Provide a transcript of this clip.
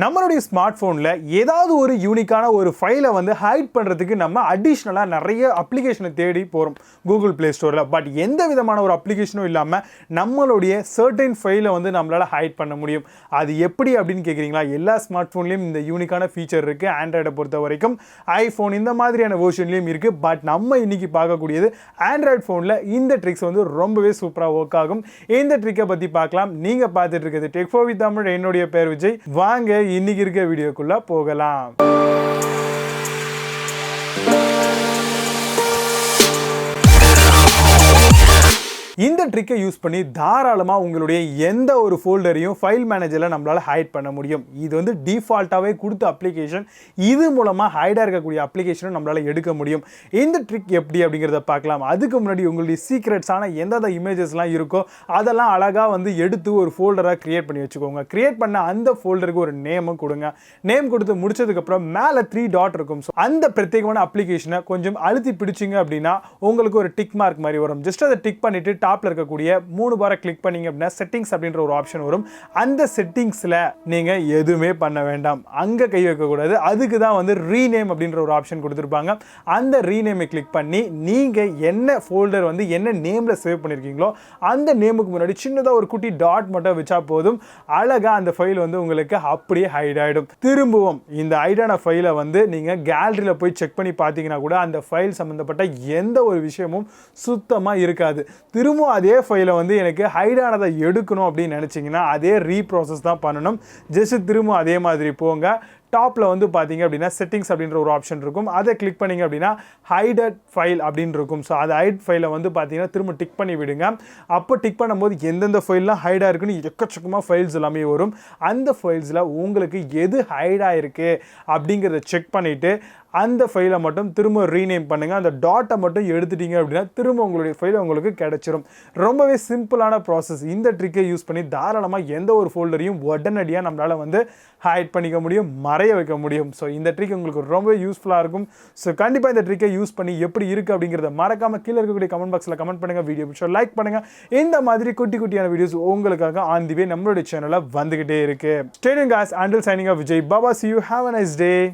நம்மளுடைய ஸ்மார்ட் ஃபோனில் ஏதாவது ஒரு யூனிக்கான ஒரு ஃபைலை வந்து ஹைட் பண்ணுறதுக்கு நம்ம அடிஷ்னலாக நிறைய அப்ளிகேஷனை தேடி போகிறோம் கூகுள் ப்ளே ஸ்டோரில். பட் எந்த விதமான ஒரு அப்ளிகேஷனும் இல்லாமல் நம்மளுடைய சர்டைன் ஃபைலை வந்து நம்மளால் ஹைட் பண்ண முடியும். அது எப்படி அப்படின்னு கேட்குறீங்களா? எல்லா ஸ்மார்ட் ஃபோன்லேயும் இந்த யூனிக்கான ஃபீச்சர் இருக்குது. ஆண்ட்ராய்டை பொறுத்த வரைக்கும் ஐஃபோன் இந்த மாதிரியான வெர்ஷன்லேயும் இருக்குது. பட் நம்ம இன்னைக்கு பார்க்கக்கூடியது ஆண்ட்ராய்டு ஃபோனில் இந்த ட்ரிக்ஸ் வந்து ரொம்பவே சூப்பராக ஒர்க் ஆகும். இந்த ட்ரிக்கை பற்றி பார்க்கலாம். நீங்கள் பார்த்துட்டு இருக்கிறது டெக் ஃபோர் வித் தமிழ். என்னுடைய பேர் விஜய். வாங்க இன்னைக்கு இருக்க வீடியோக்குள்ள போகலாம். இந்த ட்ரிக்கை யூஸ் பண்ணி தாராளமாக உங்களுடைய எந்த ஒரு ஃபோல்டரையும் ஃபைல் மேனேஜரில் நம்மளால் ஹைட் பண்ண முடியும். இது வந்து டிஃபால்ட்டாகவே கொடுத்த அப்ளிகேஷன். இது மூலமாக ஹைடாக இருக்கக்கூடிய அப்ளிகேஷனும் நம்மளால் எடுக்க முடியும். இந்த ட்ரிக் எப்படி அப்படிங்கிறத பார்க்கலாம். அதுக்கு முன்னாடி உங்களுடைய சீக்ரெட்ஸான எந்தெந்த இமேஜஸ்லாம் இருக்கோ அதெல்லாம் அழகாக வந்து எடுத்து ஒரு ஃபோல்டராக க்ரியேட் பண்ணி வச்சுக்கோங்க. க்ரியேட் பண்ண அந்த ஃபோல்டருக்கு ஒரு நேமும் கொடுங்க. நேம் கொடுத்து முடிச்சதுக்கப்புறம் மேலே 3 டாட் இருக்கும். ஸோ அந்த பிரத்யேகமான அப்ளிகேஷனை கொஞ்சம் அழுத்தி பிடிச்சிங்க அப்படின்னா உங்களுக்கு ஒரு டிக் மார்க் மாதிரி வரும். ஜஸ்ட் அதை டிக் பண்ணிவிட்டு டாப்ல இருக்கக்கூடிய 3 பாரை கிளிக் பண்ணீங்க அப்படின்னா செட்டிங்ஸ் அப்படின்ற ஒரு ஆப்ஷன் வரும். அந்த செட்டிங்ஸ்ல நீங்க எதுவுமே பண்ண வேண்டாம், அங்க கை வைக்க கூடாது. அதுக்கு தான் வந்து ரீநேம் அப்படின்ற ஒரு ஆப்ஷன் கொடுத்துருப்பாங்க. அந்த ரீநேமை கிளிக் பண்ணி நீங்க என்ன ஃபோல்டர் வந்து என்ன நேம்ல சேவ் பண்ணிருக்கீங்களோ அந்த நேமுக்கு முன்னாடி சின்னதா ஒரு குட்டி டாட் மட்டும் வச்சா போதும். அழகா அந்த ஃபைல் வந்து உங்களுக்கு அப்படியே ஹைட் ஆயிடும். திரும்பவும் இந்த ஹைடான ஃபைலை வந்து நீங்க கேலரியில போய் செக் பண்ணி பார்த்தீங்கன்னா கூட அந்த ஃபைல் சம்பந்தப்பட்ட எந்த ஒரு விஷயமும் சுத்தமா இருக்காது. திரும்ப அதே ஃபைலை வந்து எனக்கு ஹைடானதை எடுக்கணும் அப்படின்னு நினைச்சீங்கன்னா அதே ரீப்ராசஸ் தான் பண்ணணும். ஜஸ்ட் திரும்ப அதே மாதிரி போங்க. டாப்பில் வந்து பார்த்தீங்க அப்படின்னா செட்டிங்ஸ் அப்படின்ற ஒரு ஆப்ஷன் இருக்கும். அதை கிளிக் பண்ணிங்க அப்படின்னா ஹைடட் ஃபைல் அப்படின்னு இருக்கும். ஸோ அது ஹைட் ஃபைலை வந்து பார்த்தீங்கன்னா திரும்ப டிக் பண்ணி விடுங்க. அப்போ டிக் பண்ணும்போது எந்தெந்த ஃபைல்லாம் ஹைடாக இருக்குன்னு எக்கச்சக்கமாக ஃபைல்ஸ் எல்லாமே வரும். அந்த ஃபைல்ஸில் உங்களுக்கு எது ஹைடாக இருக்குது அப்படிங்கிறத செக் பண்ணிவிட்டு அந்த ஃபைலை மட்டும் திரும்ப ரீநேம் பண்ணுங்கள். அந்த டாட்டை மட்டும் எடுத்துட்டீங்க அப்படின்னா திரும்ப உங்களுடைய ஃபைல் உங்களுக்கு கிடைச்சிரும். ரொம்பவே சிம்பிளான ப்ராசஸ். இந்த ட்ரிக்கை யூஸ் பண்ணி தாராளமாக எந்த ஒரு ஃபோல்டரையும் உடனடியாக நம்மளால் வந்து ஹைட் பண்ணிக்க முடியும், மறைய வைக்க முடியும். ஸோ இந்த ட்ரிக் உங்களுக்கு ரொம்பவே யூஸ்ஃபுல்லாக இருக்கும். ஸோ கண்டிப்பாக இந்த ட்ரிக்கை யூஸ் பண்ணி எப்படி இருக்குது அப்படிங்கிறத மறக்காமல் கீழே இருக்கக்கூடிய கமெண்ட் பாக்ஸில் கமெண்ட் பண்ணுங்கள். வீடியோ பிடிச்சா லைக் பண்ணுங்கள். இந்த மாதிரி குட்டி குட்டியான வீடியோஸ் உங்களுக்காக ஆன் தி வே நம்மளுடைய சேனலில் வந்துகிட்டே இருக்கு. Stay tuned guys. Until signing off, Vijay. Baba, see you. Have a nice day.